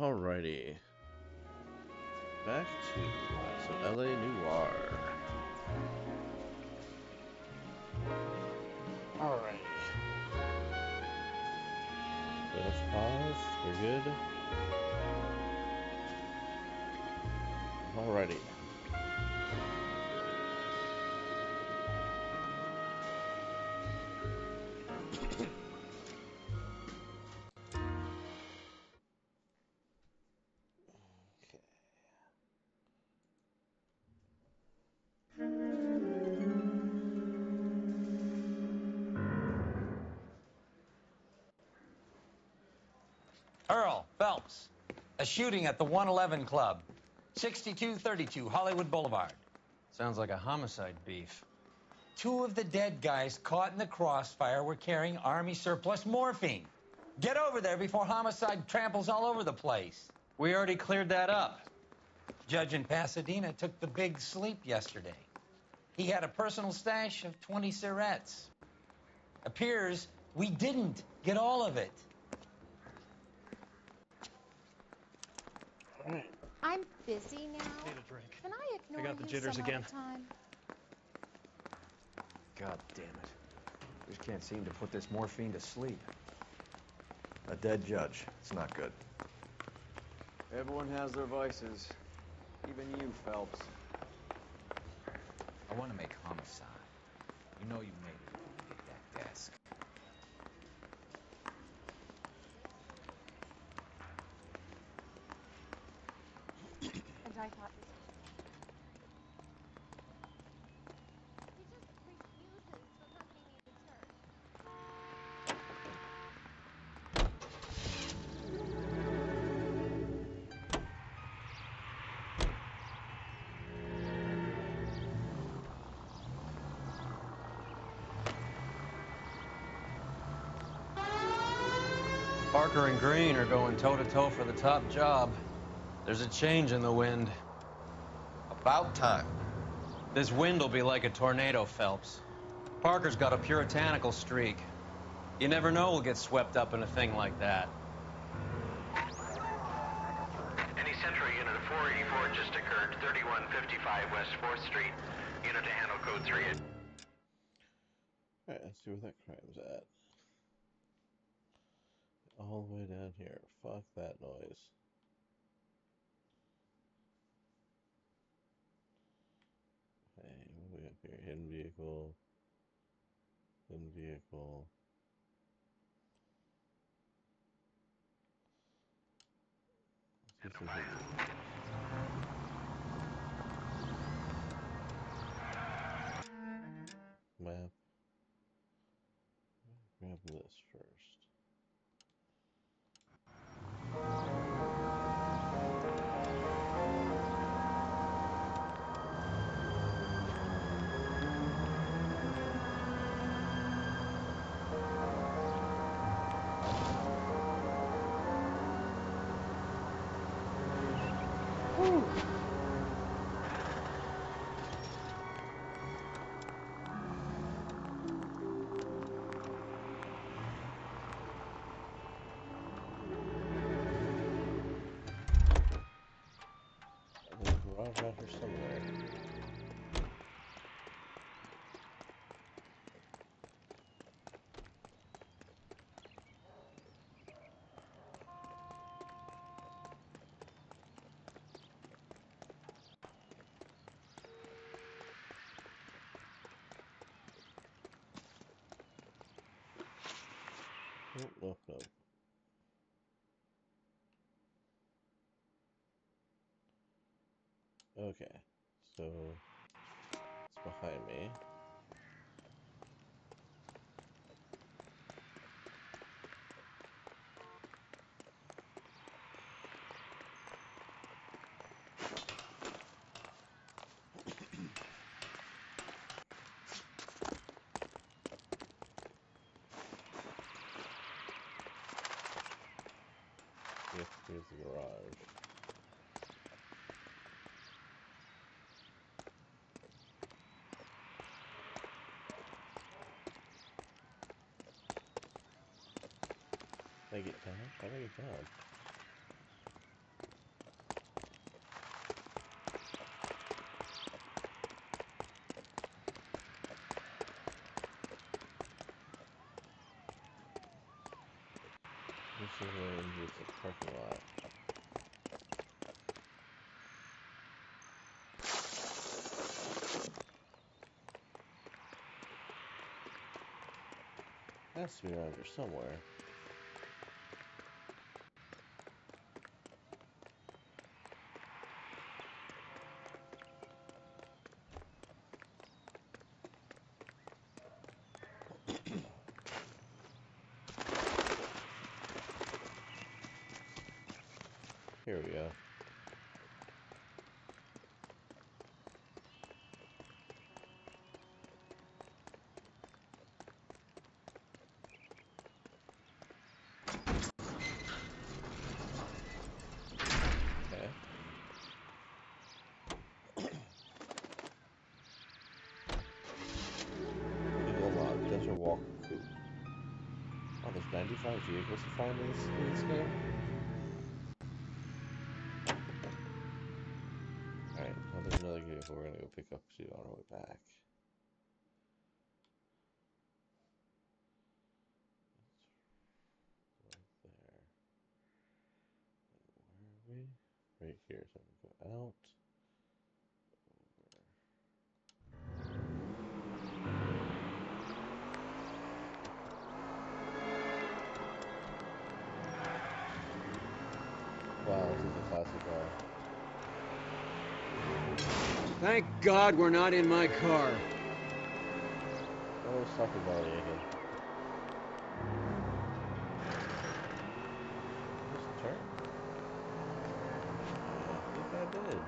Alrighty, back to some LA Noire. Alright. So let's pause. We're good. Alrighty. Earl Phelps, a shooting at the 111 Club, 6232 Hollywood Boulevard. Sounds like a homicide beef. Two of the dead guys caught in the crossfire were carrying Army surplus morphine. Get over there before homicide tramples all over the place. We already cleared that up. Judge in Pasadena took the big sleep yesterday. He had a personal stash of 20 cigarettes. Appears we didn't get all of it. I'm busy now. Need a drink. Can I ignore got the you jitters some again. other time? God damn it. Just can't seem to put this morphine to sleep. A dead judge. It's not good. Everyone has their vices. Even you, Phelps. I want to make homicide. You know you made it underneath that desk. And I thought this was... He just refuses to let me meet his church. Parker and Green are going toe-to-toe for the top job. There's a change in the wind. About time. This wind will be like a tornado, Phelps. Parker's got a puritanical streak. You never know we'll get swept up in a thing like that. Any Central unit of 484 just occurred, 3155 West 4th Street. Unit to handle code 3. Alright, let's see where that crime's at. All the way down here. Fuck that noise. Hey, what do we have here? Hidden vehicle. Hidden vehicle. Let's see hidden vehicle. Map. Grab this first. There's a garage out here somewhere. Nope, nope, nope. Okay, so it's behind me. Yep, here's the garage. Did I get down? How did I get down? Has to be around here somewhere. Here we go. Okay. Vehicle lock. Desert Walker Coupe. Oh, there's 95 vehicles to find in this game? Alright, now there's another vehicle we're gonna go pick up too on our way back. Right there. Where are we? Right here, so I'm gonna go out. Wow, this is a classic car. Thank God we're not in my car. I was talking about it again. Just turn. I think I did.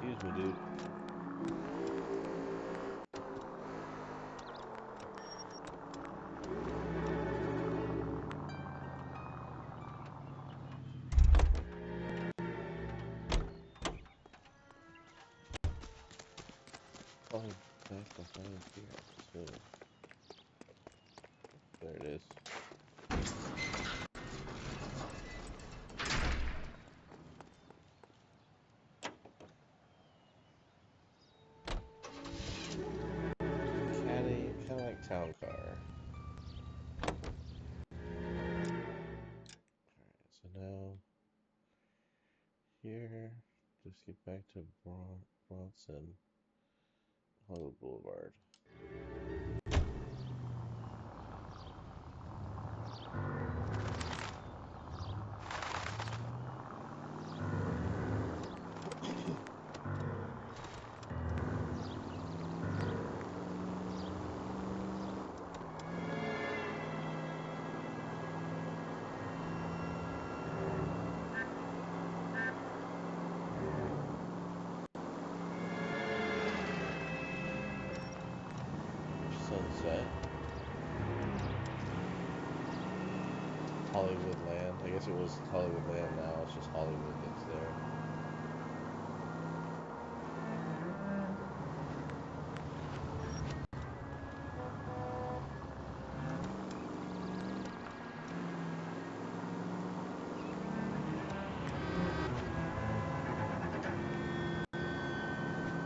Excuse me, dude. Oh, back behind here too. There it is. Cadillac Town Car. Alright, so now here, just get back to Bronson Hollywood Boulevard. Sunset. Hollywood Land. I guess it was Hollywood Land now, it's just Hollywood that's there.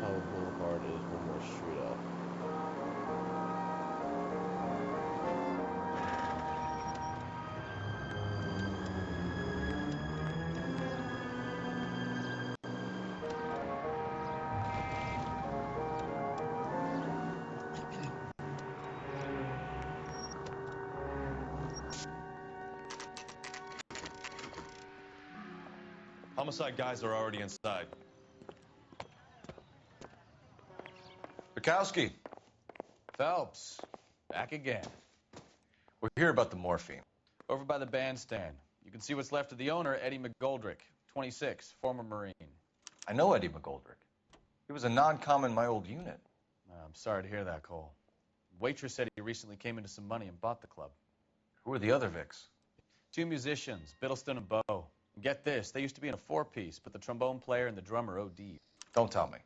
Hollywood Boulevard is one more street up. Homicide guys are already inside. Bukowski. Phelps, back again. We're here about the morphine. Over by the bandstand. You can see what's left of the owner, Eddie McGoldrick, 26, former Marine. I know Eddie McGoldrick. He was a non-com in my old unit. I'm sorry to hear that, Cole. Waitress said he recently came into some money and bought the club. Who are the other Vics? 2 musicians, Biddleston and Bow. Get this, they used to be in a 4-piece, but the trombone player and the drummer OD'd. Don't tell me.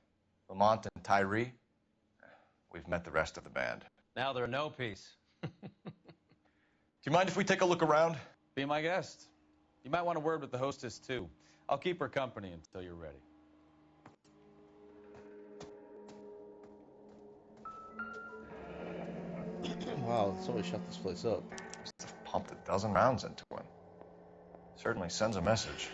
Lamont and Tyree? We've met the rest of the band. Now they're no piece. Do you mind if we take a look around? Be my guest. You might want a word with the hostess, too. I'll keep her company until you're ready. Wow, somebody shut this place up. Must have pumped a dozen rounds into him. Certainly sends a message.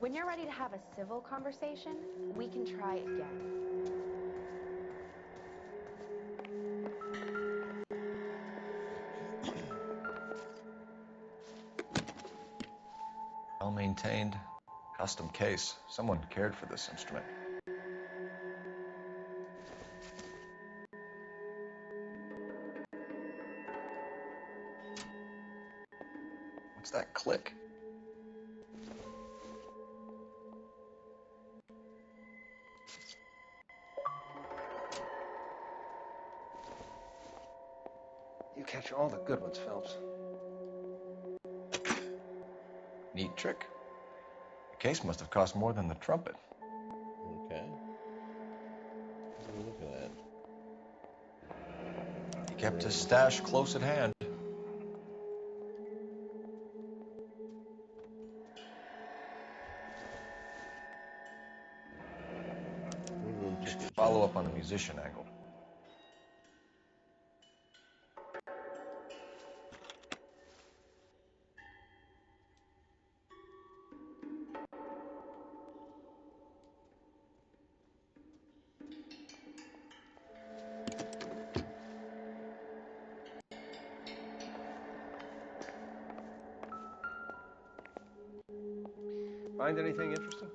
When you're ready to have a civil conversation, we can try again. Well-maintained, custom case. Someone cared for this instrument. What's that click? You catch all the good ones, Phelps. Neat trick. The case must have cost more than the trumpet. Okay. What are we looking at? He kept his stash close at hand. We should follow up on the musician angle. Find anything interesting?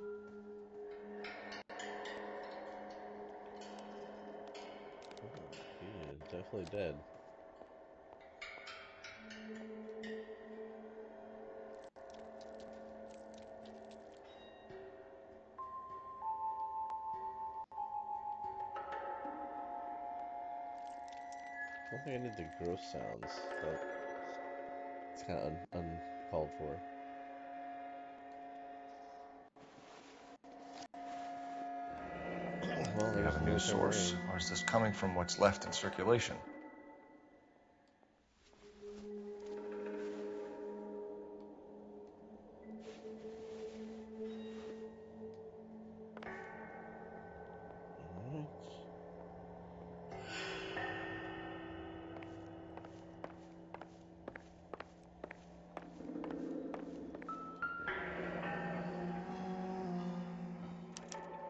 He is definitely dead. I don't think I need the gross sounds, but it's kind of uncalled for. Well, Do you there's have a no news source, submarine. or is this coming from what's left in circulation? Alright.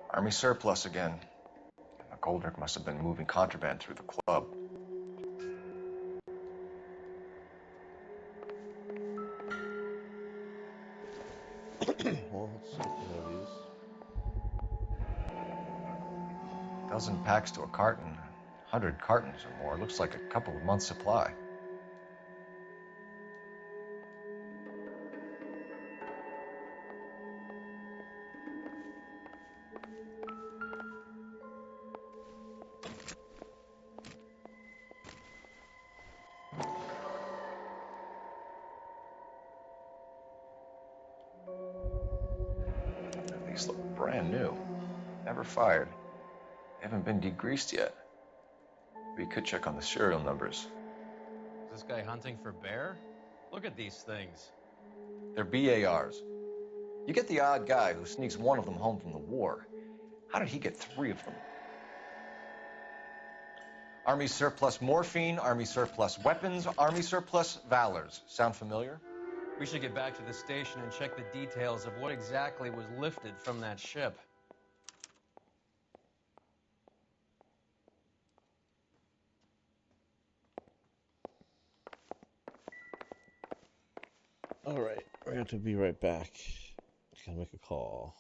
Army surplus again. McGoldrick must have been moving contraband through the club. Well, let's see if we have these. Dozen packs to a carton. 100 cartons or more. Looks like a couple of months' supply. These look brand new. Never fired. They haven't been degreased yet. We could check on the serial numbers. Is this guy hunting for bear? Look at these things. They're BARs. You get the odd guy who sneaks one of them home from the war. How did he get 3 of them? Army surplus morphine, Army surplus weapons, Army surplus valors. Sound familiar? We should get back to the station and check the details of what exactly was lifted from that ship. Alright, we're going to be right back. Gotta make a call.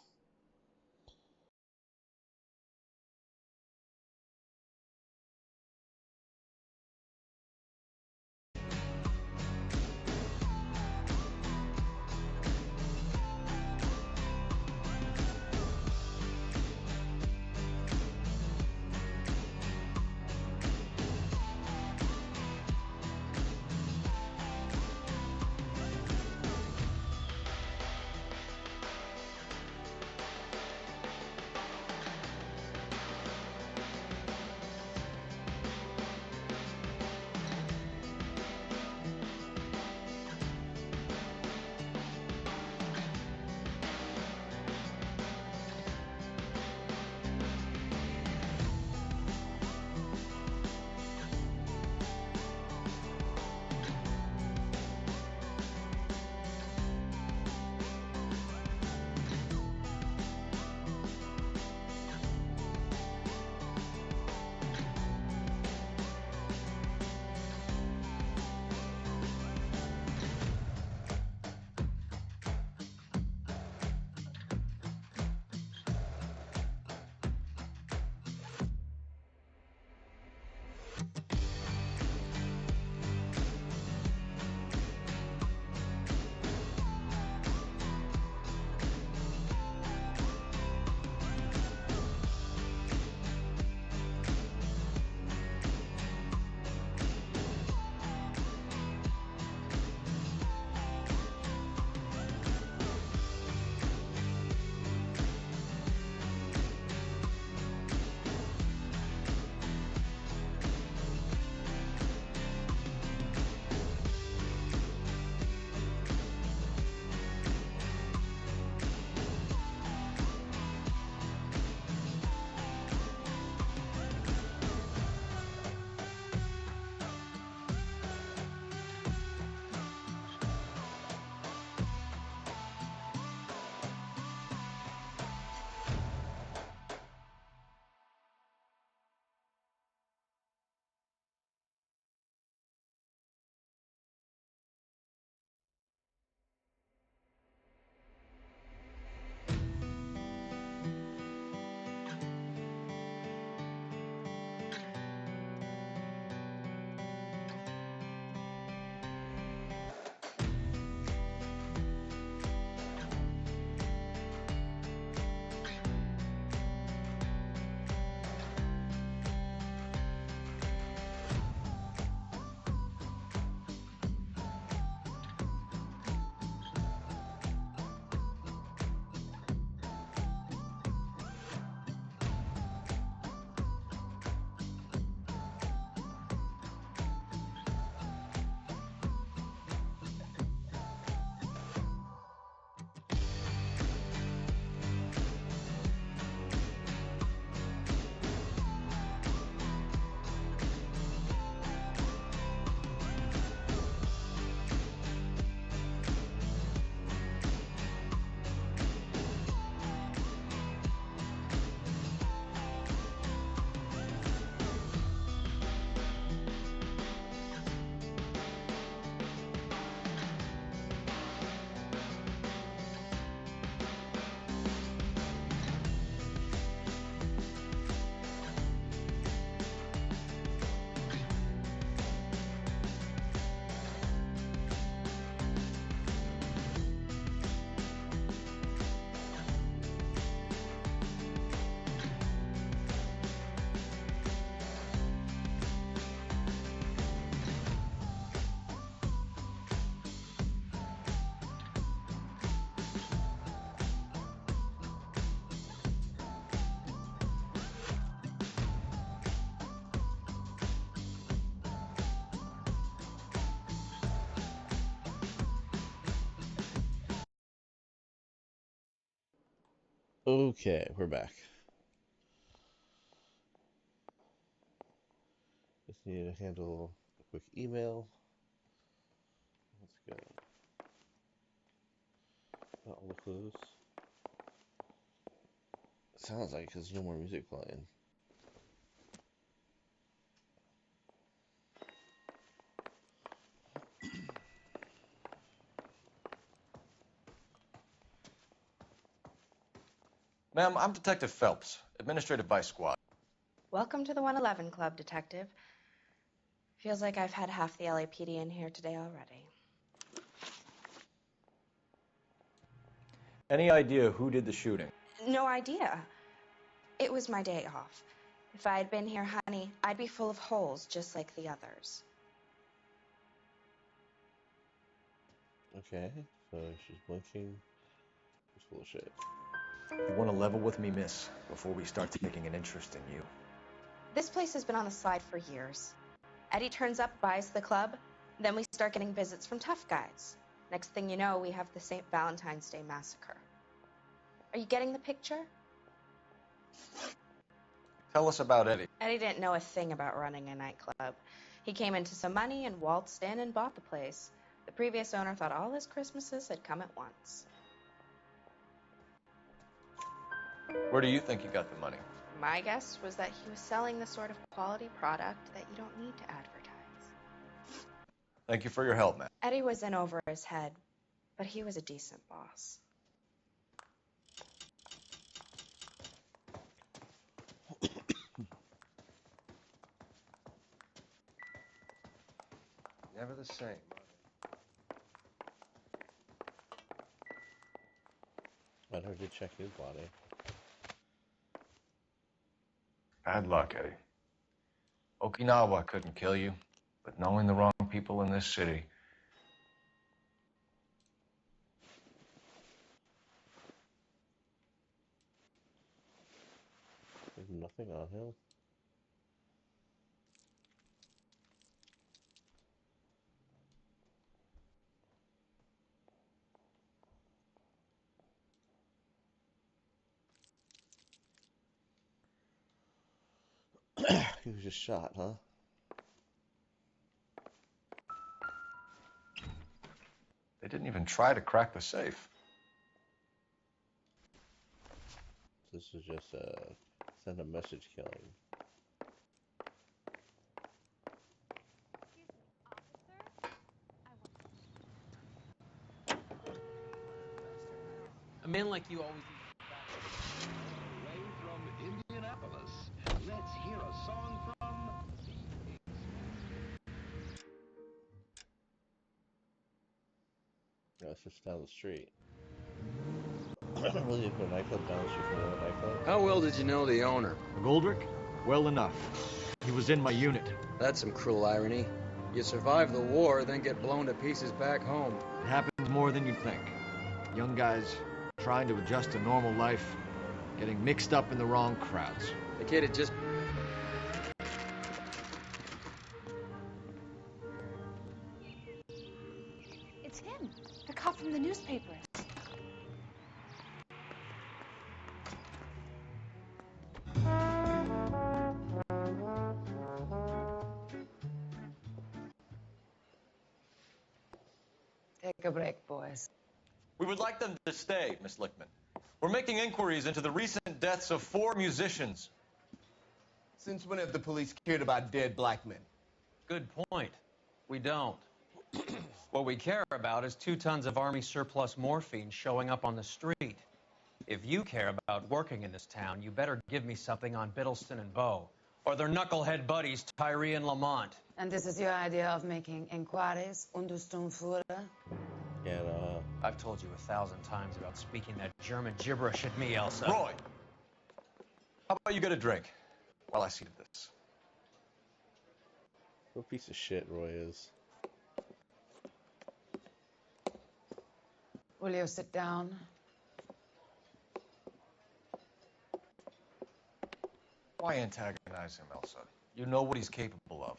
Okay, we're back. Just need to handle a quick email. Let's go. Got all the clues. Sounds like there's no more music playing. Ma'am, I'm Detective Phelps, Administrative Vice Squad. Welcome to the 111 Club, Detective. Feels like I've had half the LAPD in here today already. Any idea who did the shooting? No idea. It was my day off. If I had been here, honey, I'd be full of holes just like the others. Okay, so she's blinking. She's full of shit. You want to level with me, miss, before we start taking an interest in you? This place has been on the slide for years. Eddie turns up, buys the club, then we start getting visits from tough guys. Next thing you know, we have the St. Valentine's Day massacre. Are you getting the picture? Tell us about Eddie. Eddie didn't know a thing about running a nightclub. He came into some money and waltzed in and bought the place. The previous owner thought all his Christmases had come at once. Where do you think he got the money? My guess was that he was selling the sort of quality product that you don't need to advertise. Thank you for your help, ma'am. Eddie was in over his head, but he was a decent boss. Never the same, I never did check his body. Bad luck, Eddie. Okinawa couldn't kill you, but knowing the wrong people in this city... There's nothing on him. He was just shot, huh? They didn't even try to crack the safe. This is just send a message killing. Excuse me, officer? I want... A man like you always... Way from Indianapolis, let's hear a song from the No, it's just down the street. Really, put a nightclub down the street from another nightclub? How well did you know the owner? McGoldrick? Well enough. He was in my unit. That's some cruel irony. You survive the war, then get blown to pieces back home. It happens more than you'd think. Young guys trying to adjust to normal life, getting mixed up in the wrong crowds. The kid had just... It's him, the cop from the newspaper. Take a break, boys. We would like them to stay, Miss Lichtman. We're making inquiries into the recent deaths of 4 musicians. Since when have the police cared about dead black men? Good point. We don't. What we care about is 2 tons of Army surplus morphine showing up on the street. If you care about working in this town, you better give me something on Biddleston and Bow, or their knucklehead buddies, Tyree and Lamont. And this is your idea of making inquiries, Unterstundenführer? Yeah, I've told you 1,000 times about speaking that German gibberish at me, Elsa. Roy! How about you get a drink while I see to this? what a piece of shit Roy is. Will you sit down? Why antagonize him, Elsa? You know what he's capable of.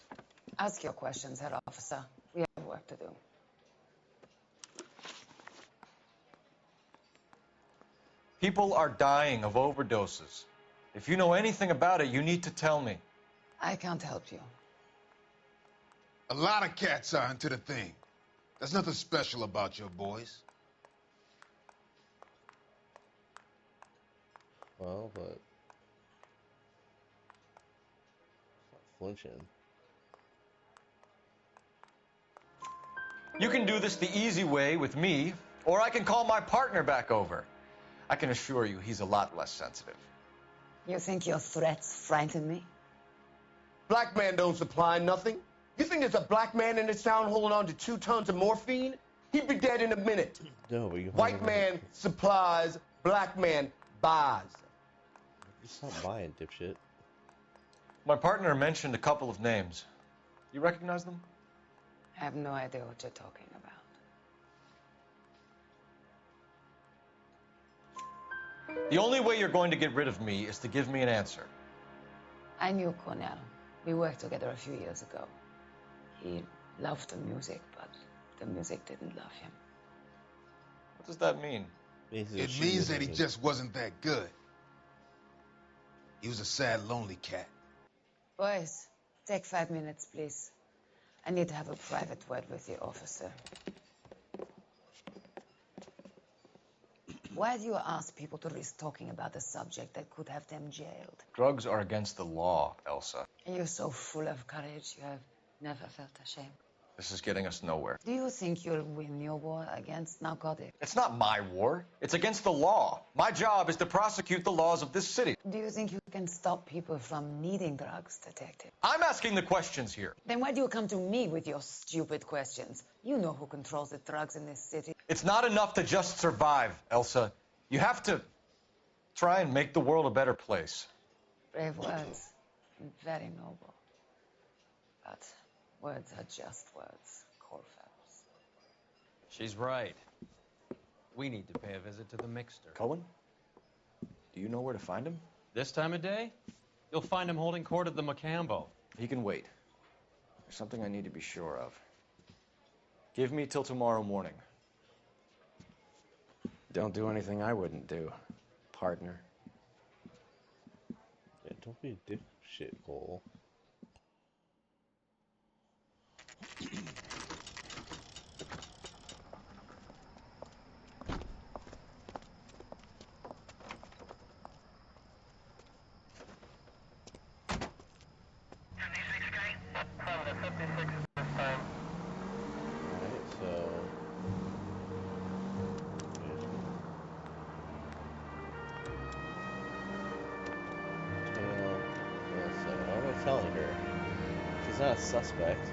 Ask your questions, head officer. We have work to do. People are dying of overdoses. If you know anything about it, you need to tell me. I can't help you. A lot of cats are into the thing. There's nothing special about your boys. Well, but it's not flinching. You can do this the easy way with me, or I can call my partner back over. I can assure you he's a lot less sensitive. You think your threats frighten me? Black man don't supply nothing. You think there's a black man in this town holding on to 2 tons of morphine? He'd be dead in a minute. No, but you White man supplies, black man buys. Stop buying, dipshit. My partner mentioned a couple of names. You recognize them? I have no idea what you're talking about. The only way you're going to get rid of me is to give me an answer. I knew Cornell. We worked together a few years ago. He loved the music, but the music didn't love him. What does that mean? It means that he just wasn't that good. He was a sad, lonely cat. Boys, take 5 minutes, please. I need to have a private word with the officer. Why do you ask people to risk talking about a subject that could have them jailed? Drugs are against the law, Elsa. And you're so full of courage, you have never felt ashamed. This is getting us nowhere. Do you think you'll win your war against narcotics? It's not my war. It's against the law. My job is to prosecute the laws of this city. Do you think you can stop people from needing drugs, detective? I'm asking the questions here. Then why do you come to me with your stupid questions? You know who controls the drugs in this city. It's not enough to just survive, Elsa. You have to try and make the world a better place. Brave words, and very noble. But words are just words, Corfels. She's right. We need to pay a visit to the mixer. Cohen? Do you know where to find him? This time of day, you'll find him holding court at the Macambo. He can wait. There's something I need to be sure of. Give me till tomorrow morning. Don't do anything I wouldn't do, partner. Yeah, don't be a dipshit, Cole. Telling her she's not a suspect.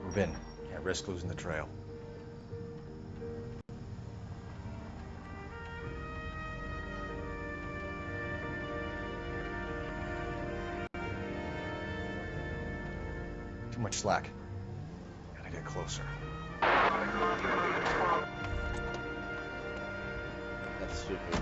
Move in. Can't risk losing the trail. Too much slack. Gotta get closer. That's stupid.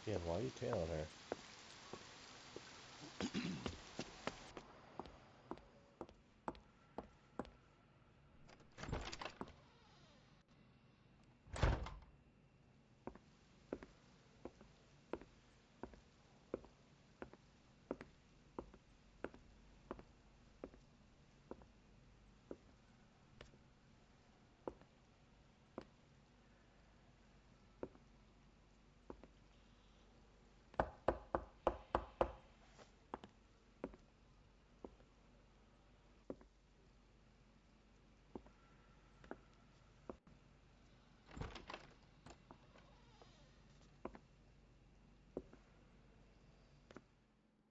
Yeah, why are you tailing her?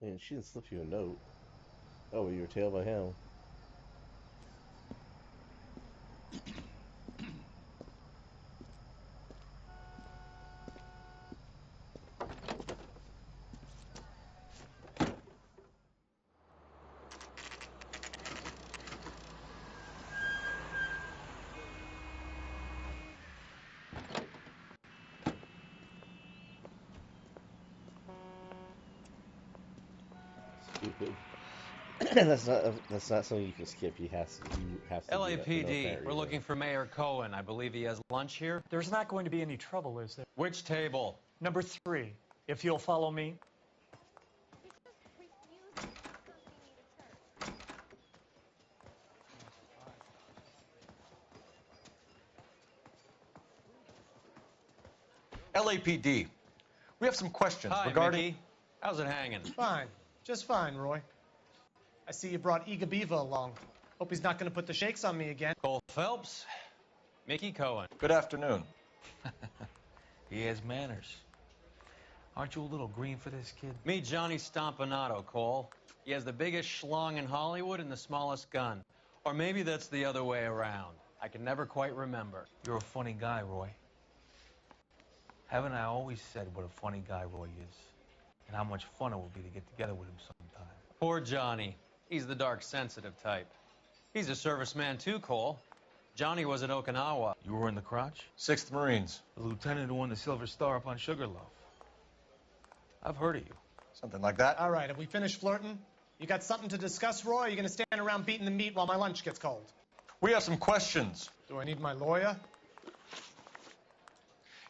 And she didn't slip you a note. Oh, you were tailed by him. Stupid. that's not something you can skip. You have to do that for no LAPD, apparent we're reason. looking for Mayor Cohen. I believe he has lunch here. There's not going to be any trouble, is there? Which table? Number 3, if you'll follow me. He just refuses to accompany me to church. LAPD, we have some questions Hi, regarding... Mickey. How's it hanging? Fine. Just fine, Roy. I see you brought Iga Beaver along. Hope he's not going to put the shakes on me again. Cole Phelps, Mickey Cohen. Good afternoon. He has manners. Aren't you a little green for this kid? Meet Johnny Stompanato, Cole. He has the biggest schlong in Hollywood and the smallest gun. Or maybe that's the other way around. I can never quite remember. You're a funny guy, Roy. Haven't I always said what a funny guy Roy is? And how much fun it would be to get together with him sometime. Poor Johnny. He's the dark, sensitive type. He's a serviceman too, Cole. Johnny was at Okinawa. You were in the crotch? 6th Marines. The lieutenant who won the Silver Star up on Sugarloaf. I've heard of you. Something like that. All right, have we finished flirting? You got something to discuss, Roy? Or are you going to stand around beating the meat while my lunch gets cold? We have some questions. Do I need my lawyer?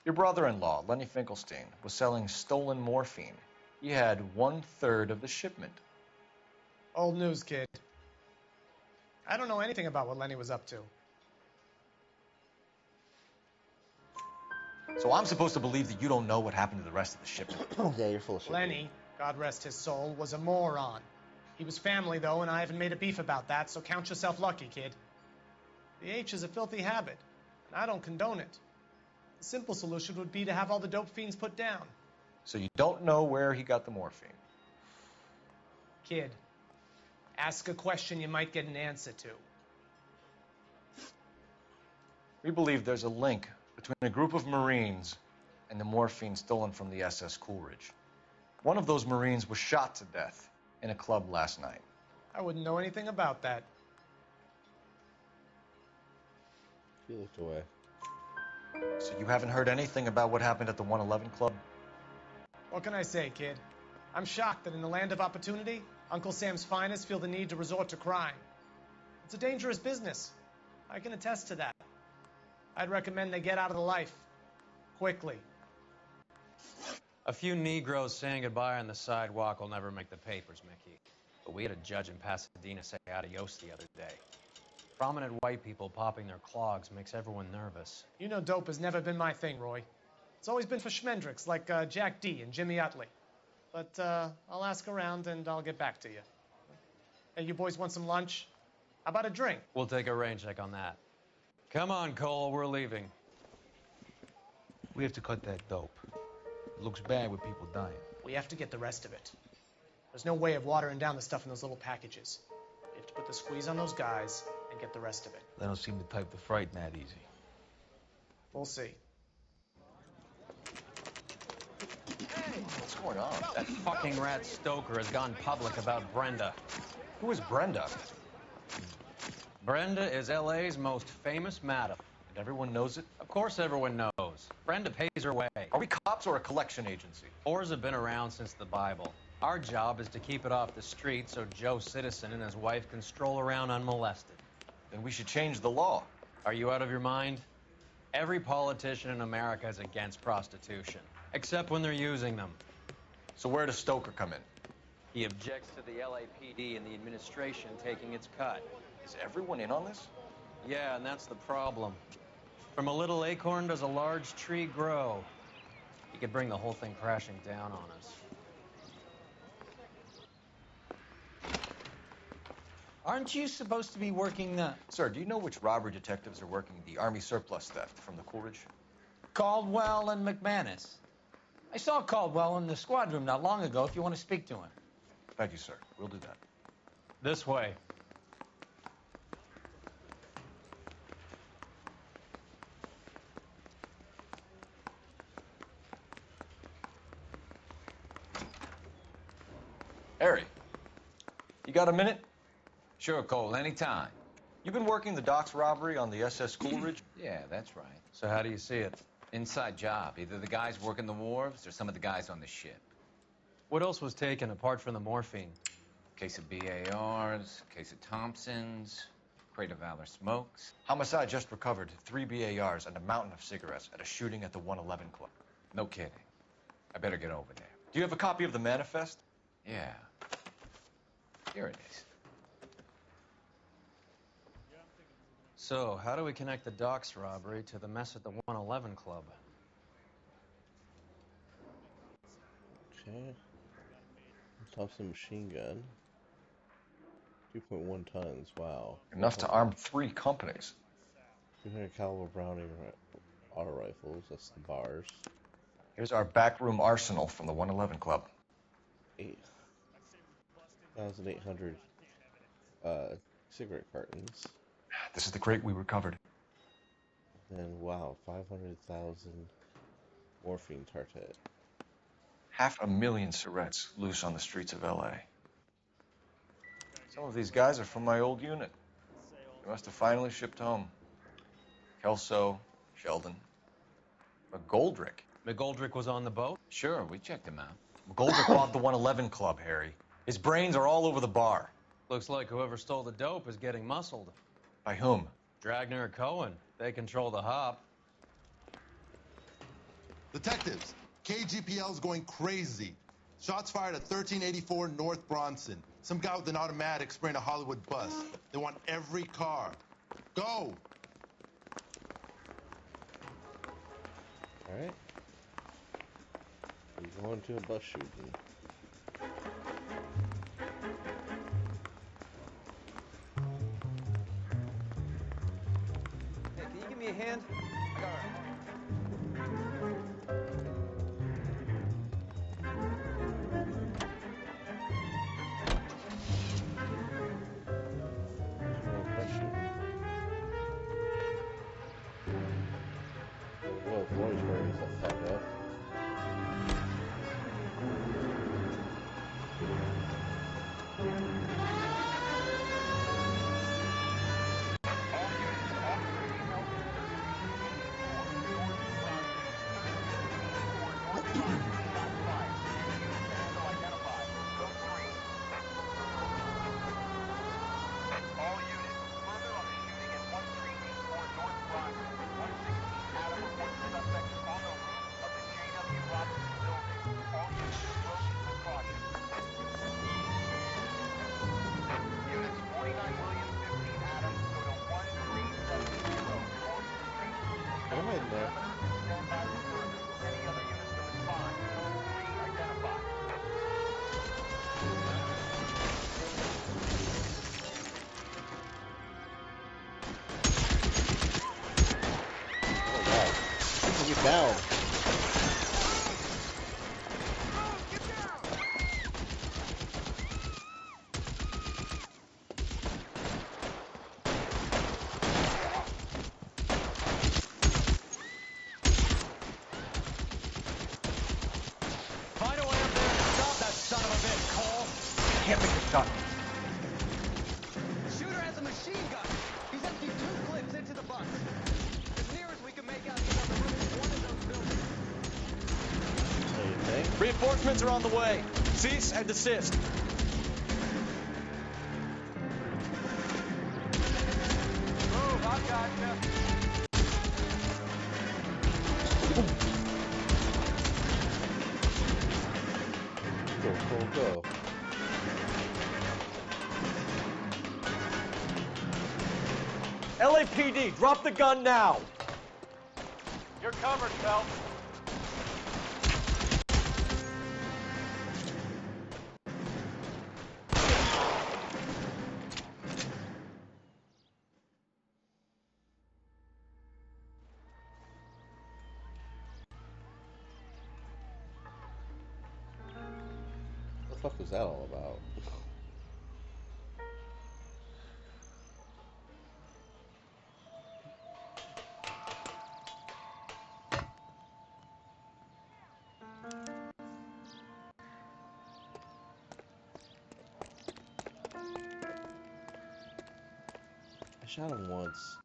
Your brother-in-law, Lenny Finkelstein, was selling stolen morphine. He had 1/3 of the shipment. Old news, kid. I don't know anything about what Lenny was up to. So I'm supposed to believe that you don't know what happened to the rest of the shipment? Yeah, you're full of shit. Lenny, God rest his soul, was a moron. He was family, though, and I haven't made a beef about that, so count yourself lucky, kid. The H is a filthy habit, and I don't condone it. The simple solution would be to have all the dope fiends put down. So you don't know where he got the morphine? Kid, ask a question you might get an answer to. We believe there's a link between a group of Marines and the morphine stolen from the SS Coolidge. One of those Marines was shot to death in a club last night. I wouldn't know anything about that. He looked away. So you haven't heard anything about what happened at the 111 Club? What can I say, kid? I'm shocked that in the land of opportunity, Uncle Sam's finest feel the need to resort to crime. It's a dangerous business. I can attest to that. I'd recommend they get out of the life. Quickly. A few Negroes saying goodbye on the sidewalk will never make the papers, Mickey. But we had a judge in Pasadena say adios the other day. Prominent white people popping their clogs makes everyone nervous. You know dope has never been my thing, Roy. It's always been for schmendricks like Jack D. and Jimmy Utley. But I'll ask around and I'll get back to you. Hey, you boys want some lunch? How about a drink? We'll take a rain check on that. Come on, Cole, we're leaving. We have to cut that dope. It looks bad with people dying. We have to get the rest of it. There's no way of watering down the stuff in those little packages. We have to put the squeeze on those guys and get the rest of it. They don't seem the type to frighten that easy. We'll see. What's going on? That fucking rat Stoker has gone public about Brenda. Who is Brenda? Brenda is LA's most famous madam. And everyone knows it? Of course everyone knows. Brenda pays her way. Are we cops or a collection agency? Whores have been around since the Bible. Our job is to keep it off the street so Joe Citizen and his wife can stroll around unmolested. Then we should change the law. Are you out of your mind? Every politician in America is against prostitution, except when they're using them. So where does Stoker come in? He objects to the LAPD and the administration taking its cut. Is everyone in on this? Yeah, and that's the problem. From a little acorn does a large tree grow. He could bring the whole thing crashing down on us. Aren't you supposed to be working Sir, do you know which robbery detectives are working the Army surplus theft from the Coolidge? Caldwell and McManus. I saw Caldwell in the squad room not long ago if you want to speak to him. Thank you, sir. We'll do that. This way. Harry, you got a minute? Sure, Cole, anytime. You've been working the docks robbery on the SS Coolidge? Yeah, that's right. So how do you see it? Inside job. Either the guys working the wharves or some of the guys on the ship. What else was taken apart from the morphine? Case of BARs, case of Thompsons, crate of Valor smokes. Homicide just recovered 3 BARs and a mountain of cigarettes at a shooting at the 111 Club. No kidding. I better get over there. Do you have a copy of the manifest? Yeah. Here it is. So, how do we connect the docks robbery to the mess at the 111 Club? Okay. Thompson machine gun. 2.1 tons. Wow. Enough to arm 3 companies. 200 caliber Browning auto rifles. That's the bars. Here's our backroom arsenal from the 111 Club. 8,800 cigarette cartons. This is the crate we recovered. And wow, 500,000 morphine tartet. 500,000 cigarettes loose on the streets of LA. Some of these guys are from my old unit. They must have finally shipped home. Kelso, Sheldon, McGoldrick. McGoldrick was on the boat? Sure, we checked him out. McGoldrick robbed the 111 Club, Harry. His brains are all over the bar. Looks like whoever stole the dope is getting muscled. By whom? Dragnet or Cohen. They control the hop. Detectives, KGPL's going crazy. Shots fired at 1384 North Bronson. Some guy with an automatic spraying a Hollywood bus. They want every car. Go! Alright. We're going to a bus shooting. Hey, can you give me a hand? I got her. Well, Floyd's worried the fuck up. Get down. Find a way up there and stop that son of a bitch, Cole. Can't make a shot. The shooter has a machine gun. He's emptied 2 clips into the bus. As near as we can make out, he's on the roof of one of those buildings. Reinforcements are on the way. Cease and desist. Move, I gotcha. Go. LAPD, drop the gun now. You're covered, Phelps. fuck was that all about? I shot him once.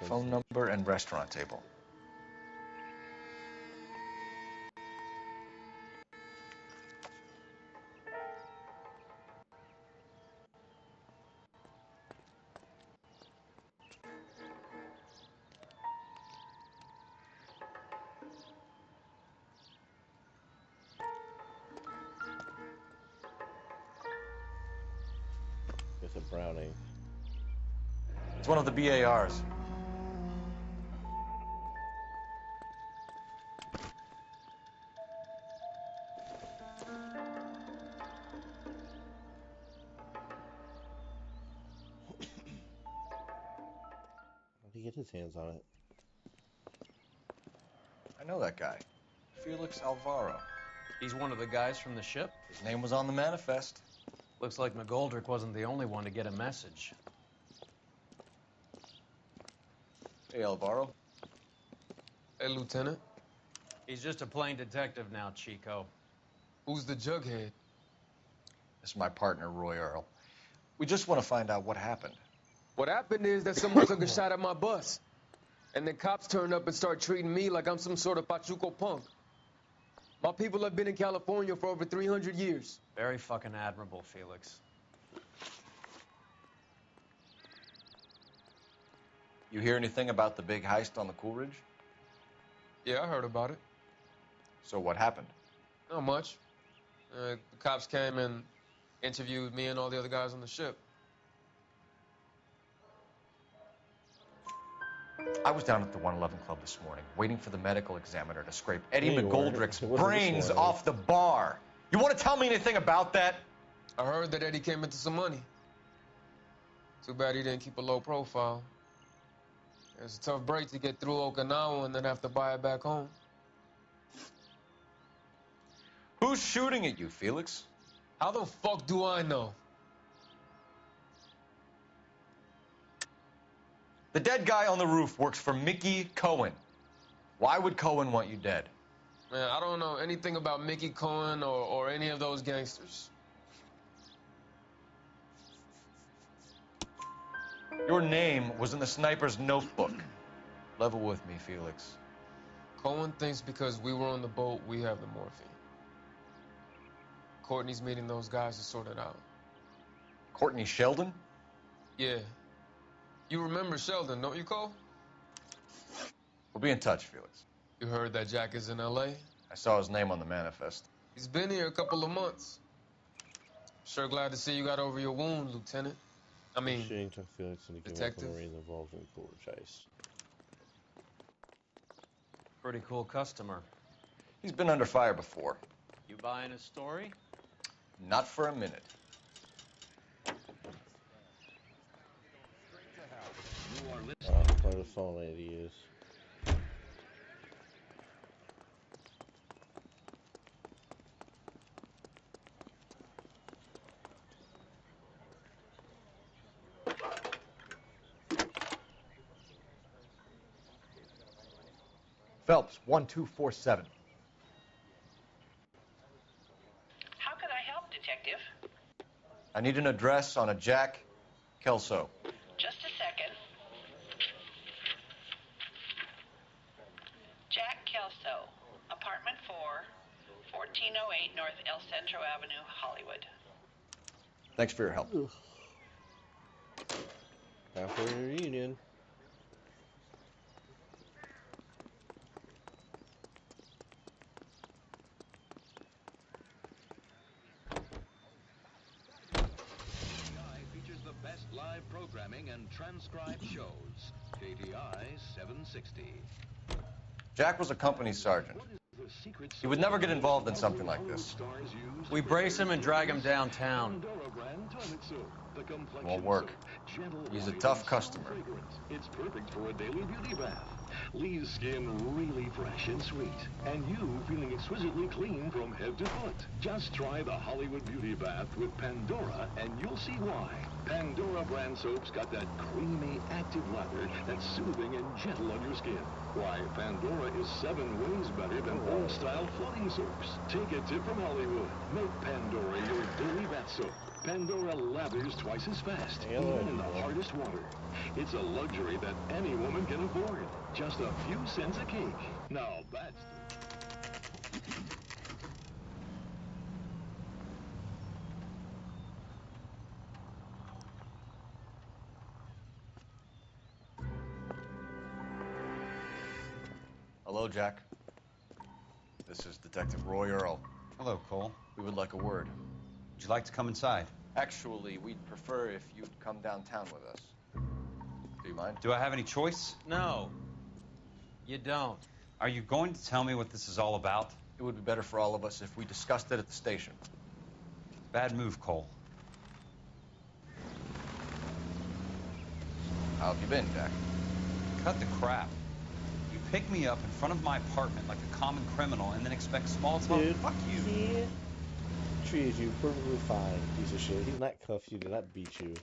Phone number and restaurant table. It's a Browning. It's one of the BARs. How'd he get his hands on it? I know that guy. Felix Alvaro. He's one of the guys from the ship? His name was on the manifest. Looks like McGoldrick wasn't the only one to get a message. Hey, Alvaro. Hey, Lieutenant. He's just a plain detective now, Chico. Who's the jughead? This is my partner, Roy Earl. We just want to find out what happened. What happened is that someone took a shot at my bus. And then cops turned up and started treating me like I'm some sort of Pachuco punk. My people have been in California for over 300 years. Very fucking admirable, Felix. You hear anything about the big heist on the Coolidge? Yeah, I heard about it. So what happened? Not much. The cops came and interviewed me and all the other guys on the ship. I was down at the 111 Club this morning, waiting for the medical examiner to scrape Eddie Yeah, you were. McGoldrick's It wasn't this brains morning. off the bar. You want to tell me anything about that? I heard that Eddie came into some money. Too bad he didn't keep a low profile. It's a tough break to get through Okinawa and then have to buy it back home. Who's shooting at you, Felix? How the fuck do I know? The dead guy on the roof works for Mickey Cohen. Why would Cohen want you dead? Man, I don't know anything about Mickey Cohen or any of those gangsters. Your name was in the sniper's notebook. Level with me, Felix. Cohen thinks because we were on the boat, we have the morphine. Courtney's meeting those guys to sort it out. Courtney Sheldon? Yeah. You remember Sheldon, don't you, Cole? We'll be in touch, Felix. You heard that Jack is in L.A.? I saw his name on the manifest. He's been here a couple of months. Sure glad to see you got over your wound, Lieutenant. I mean, Shane took Felix into giving up the Marines involved in the Coolidge heist. Pretty cool customer. He's been under fire before. You buying his story? Not for a minute. Quite a solid lady he is. Phelps, 1247. How can I help, Detective? I need an address on a Jack Kelso. Just a second. Jack Kelso, apartment 4, 1408 North El Centro Avenue, Hollywood. Thanks for your help. After the reunion. Features the best live programming and transcribed shows. KTI 760. Jack was a company sergeant. secret He would never get involved in something like this. We brace him and drag him downtown. Pandora brand toilet soap. The complexion Won't work. soap. Gentle, He's a white, tough and customer. so fragrant. It's perfect for a daily beauty bath. Leaves skin really fresh and sweet. And you feeling exquisitely clean from head to foot. Just try the Hollywood Beauty Bath with Pandora and you'll see why. Pandora brand soap's got that creamy, active lather that's soothing and gentle on your skin. Why, Pandora is 7 ways better than old-style floating soaps. Take a tip from Hollywood. Make Pandora your daily bath soap. Pandora lathers twice as fast, even in the hardest water. It's a luxury that any woman can afford. Just a few cents a cake. Now that's... Hello, Jack. This is Detective Roy Earl. Hello, Cole. We would like a word. Would you like to come inside? Actually, we'd prefer if you'd come downtown with us. Do you mind? Do I have any choice? No, you don't. Are you going to tell me what this is all about? It would be better for all of us if we discussed it at the station. Bad move, Cole. How have you been, Jack? Cut the crap. You pick me up in front of my apartment like a common criminal and then expect small talk. Dude, Fuck you. he treated you perfectly fine, piece of shit. He did not cuff you, did not beat you.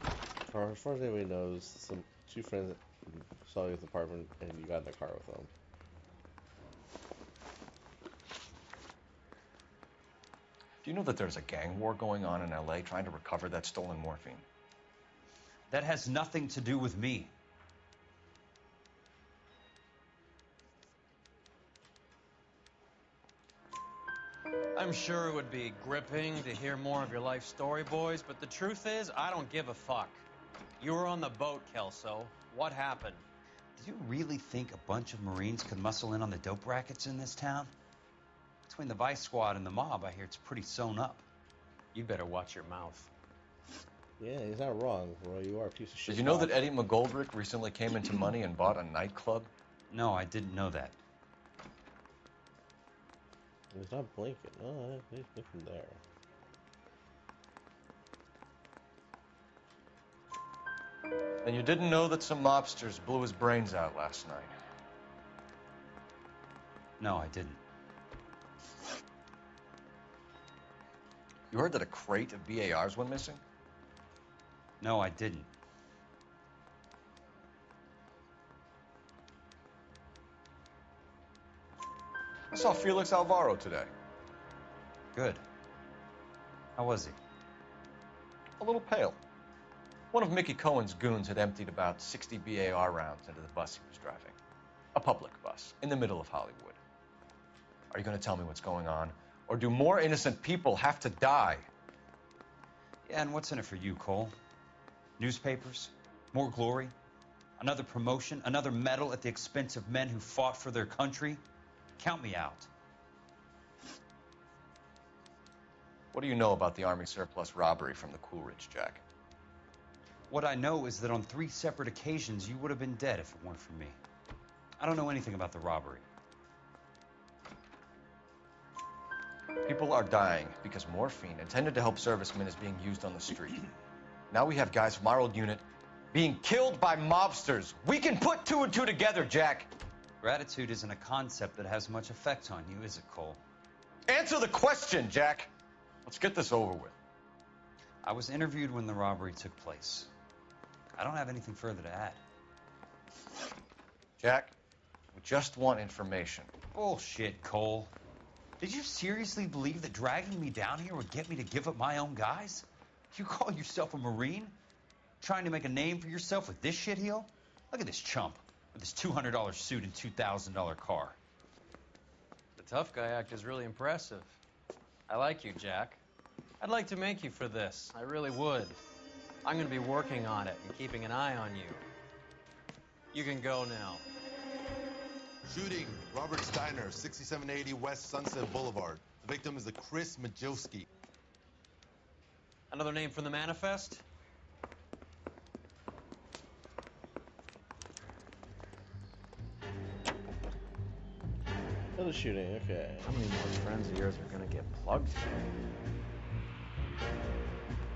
As far as anybody knows, two friends saw you at the apartment and you got in the car with them. Do you know that there's a gang war going on in LA trying to recover that stolen morphine? That has nothing to do with me. I'm sure it would be gripping to hear more of your life story, boys, but the truth is, I don't give a fuck. You were on the boat, Kelso. What happened? Do you really think a bunch of Marines could muscle in on the dope rackets in this town? Between the Vice Squad and the mob, I hear it's pretty sewn up. You better watch your mouth. Yeah, he's not wrong, Roy. You are a piece of shit. Did you know that Eddie McGoldrick recently came into money and bought a nightclub? No, I didn't know that. He's not blinking. Oh, he's looking there. And you didn't know that some mobsters blew his brains out last night? No, I didn't. You heard that a crate of BARs went missing? No, I didn't. I saw Felix Alvaro today. Good. How was he? A little pale. One of Mickey Cohen's goons had emptied about 60 BAR rounds into the bus he was driving. A public bus, in the middle of Hollywood. Are you going to tell me what's going on? Or do more innocent people have to die? Yeah, and what's in it for you, Cole? Newspapers? More glory? Another promotion? Another medal at the expense of men who fought for their country? Count me out. What do you know about the Army surplus robbery from the Coolidge, Jack? What I know is that on 3 separate occasions, you would have been dead if it weren't for me. I don't know anything about the robbery. People are dying because morphine intended to help servicemen is being used on the street. Now we have guys from our old unit being killed by mobsters. We can put 2 and 2 together, Jack. Gratitude isn't a concept that has much effect on you, is it, Cole? Answer the question, Jack. Let's get this over with. I was interviewed when the robbery took place. I don't have anything further to add. Jack, we just want information. Bullshit, Cole. Did you seriously believe that dragging me down here would get me to give up my own guys? You call yourself a Marine? Trying to make a name for yourself with this shitheel? Look at this chump with his $200 suit and $2,000 car. The tough guy act is really impressive. I like you, Jack. I'd like to make you for this. I really would. I'm going to be working on it and keeping an eye on you. You can go now. Shooting, Robert Steiner, 6780 West Sunset Boulevard. The victim is a Chris Majowski. Another name from the manifest? the shooting, okay. How many more friends of yours are gonna get plugged today?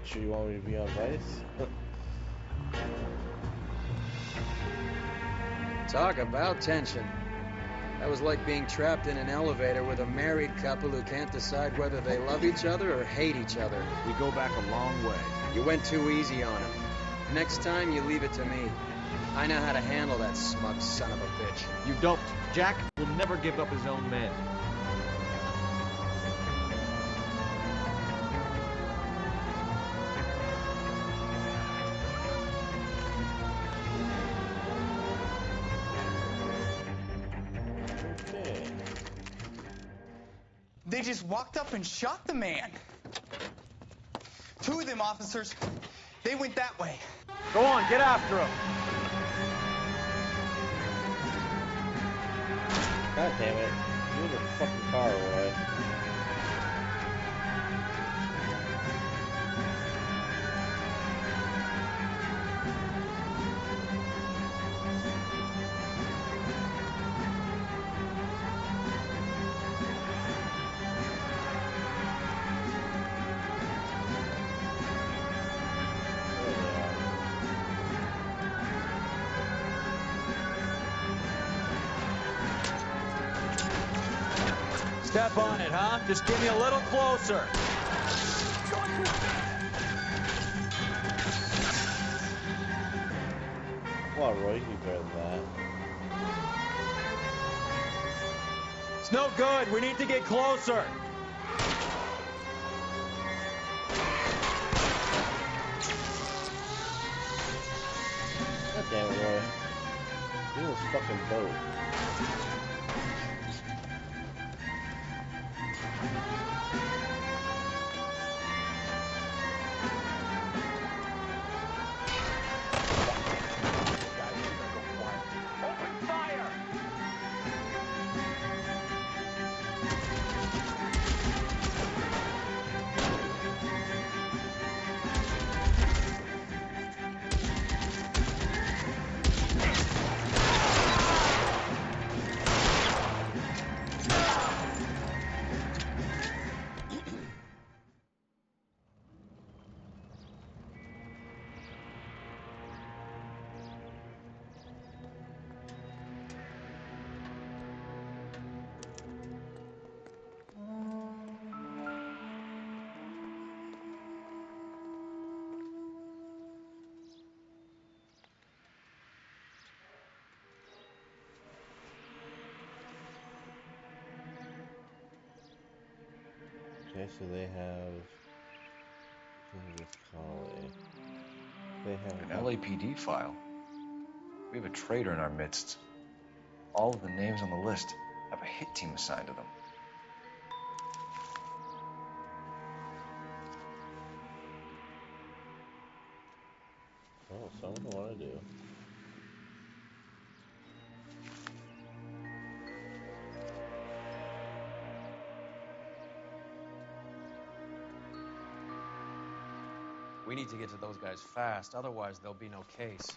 Sure you want me to be on Vice? Talk about tension. That was like being trapped in an elevator with a married couple who can't decide whether they love each other or hate each other. We go back a long way. You went too easy on him. Next time, you leave it to me. I know how to handle that smug son of a bitch. You don't. Jack will never give up his own men. Okay. They just walked up and shot the man. Two of them officers, they went that way. Go on, get after him. God damn it. You're the fucking car, Roy. Step on it, huh? Just give me a little closer. Come on, Roy, you can do better than that. It's no good. We need to get closer. God damn it, Roy. Get in this fucking boat. Okay, so they have Collie. They have An LAPD file. We have a traitor in our midst. All of the names on the list have a hit team assigned to them. Oh, so I don't know what I do. We need to get to those guys fast, otherwise there'll be no case.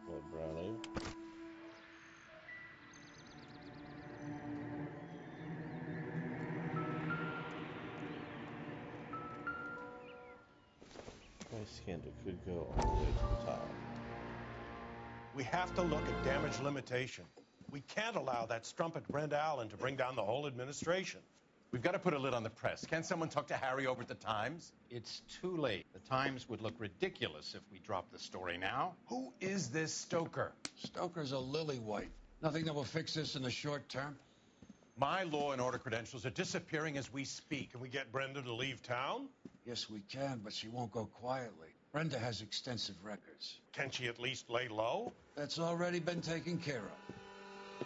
What, Brownie? My scandal could go all the way to the top. We have to look at damage limitation. We can't allow that strumpet Brent Allen to bring down the whole administration. We've got to put a lid on the press. Can't someone talk to Harry over at the Times? It's too late. The Times would look ridiculous if we dropped the story now. Who is this Stoker? Stoker's a lily-white. Nothing that will fix this in the short term. My law and order credentials are disappearing as we speak. Can we get Brenda to leave town? Yes, we can, but she won't go quietly. Brenda has extensive records. Can she at least lay low? That's already been taken care of.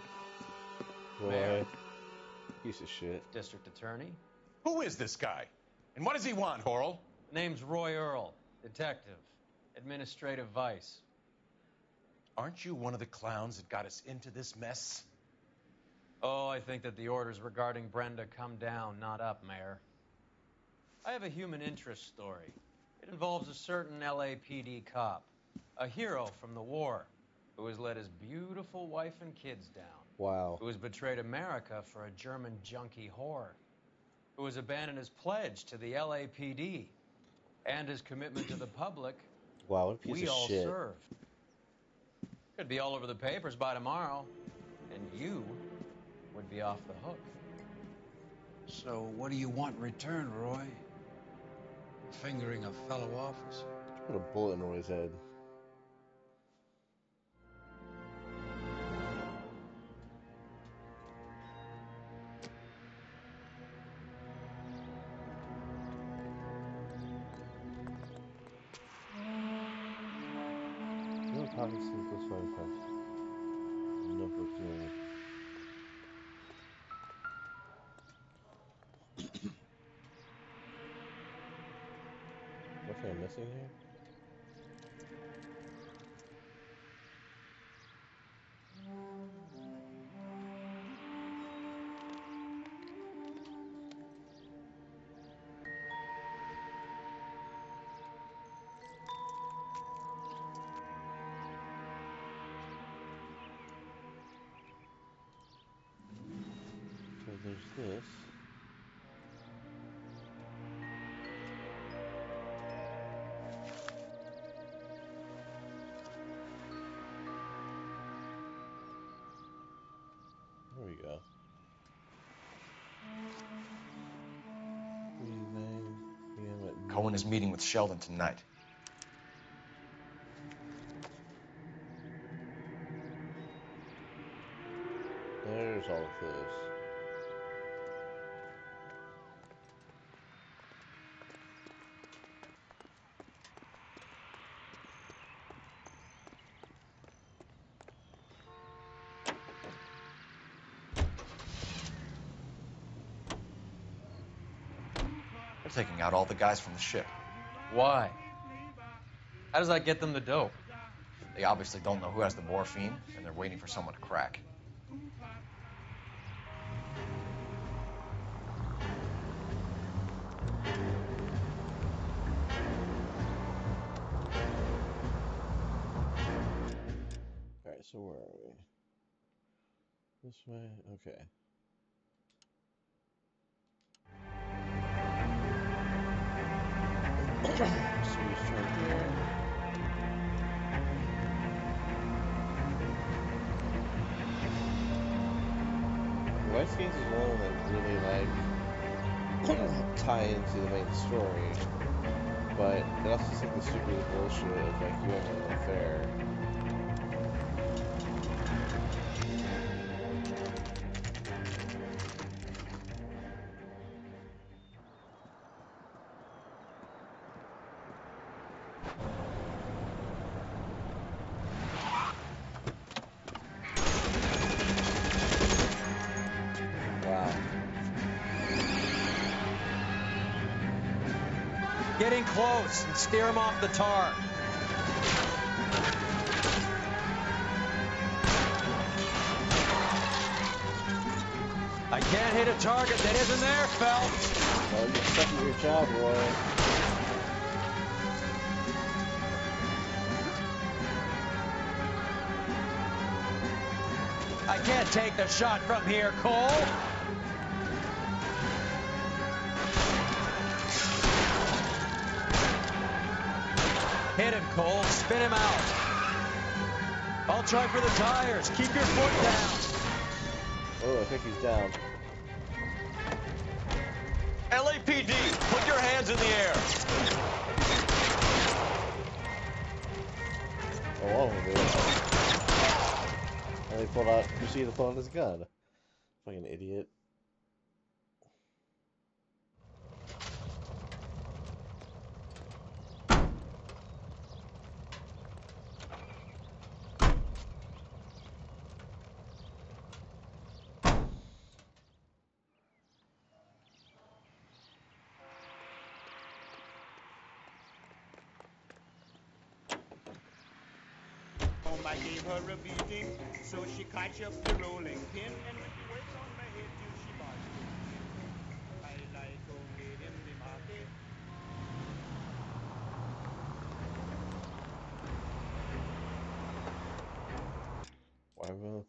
Roy. Piece of shit. District Attorney. Who is this guy? And what does he want, Horrell? Name's Roy Earl, detective, administrative vice. Aren't you one of the clowns that got us into this mess? Oh, I think that the orders regarding Brenda come down, not up, Mayor. I have a human interest story. It involves a certain LAPD cop, a hero from the war, who has let his beautiful wife and kids down, Wow. who has betrayed America for a German junkie whore, who has abandoned his pledge to the LAPD and his commitment to the public. Wow, what a piece We of all shit. served. Could be all over the papers by tomorrow, and you would be off the hook. So what do you want in return, Roy? Fingering a fellow officer? Put a bullet in Roy's head. No pockets since this one passed. No perfume. What's I missing here? So there's this. There we go. Cohen is meeting with Sheldon tonight. There's all of those. They're taking out all the guys from the ship. Why? How does that get them the dope? They obviously don't know who has the morphine, and they're waiting for someone to crack. Alright, so where are we? This way? Okay. So we start here. White Games is one that really like tie into the main story, but it also seems like the stupid bullshit of like you have an affair. Get in close and steer him off the tar. I can't hit a target that isn't there, Phelps. Well, you're stuck in your job, Roy. I can't take the shot from here, Cole. Hit him, Cole. Spin him out. I'll try for the tires. Keep your foot down. Oh, I think he's down. LAPD, put your hands in the air. Oh, all of it. And they pulled out, you see the pull out his gun. Fucking idiot. I gave her a beating, so she catch up the rolling pin, and with the weight on my head till she barks. I like only in the market.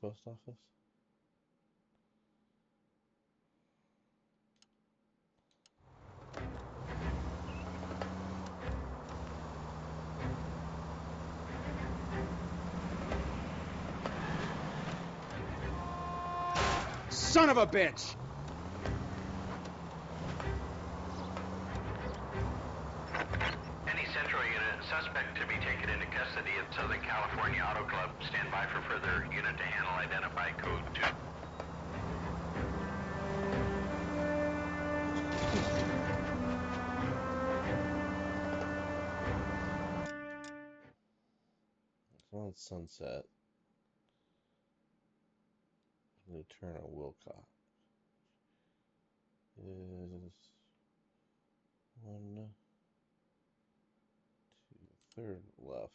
post office? Son of a bitch! Any Central unit, suspect to be taken into custody at Southern California Auto Club. Stand by for further unit to handle. Identify code 2. It's on Sunset. I'm going to turn on Wilcott. Is 1, 2, third left.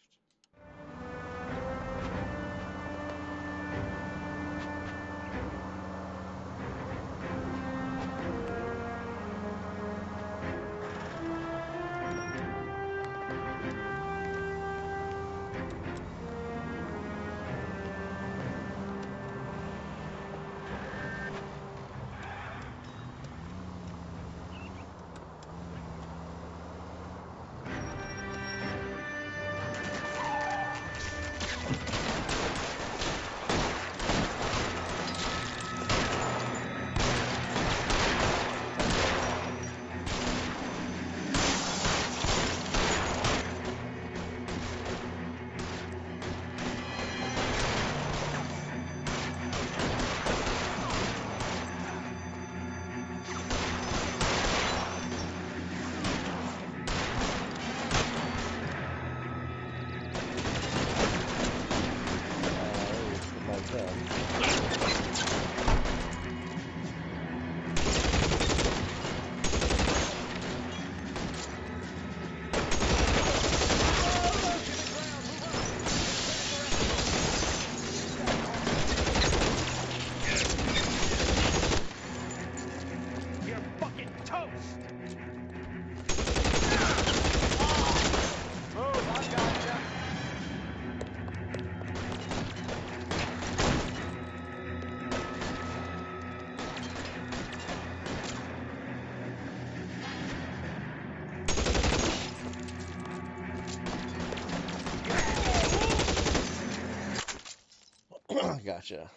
Gotcha.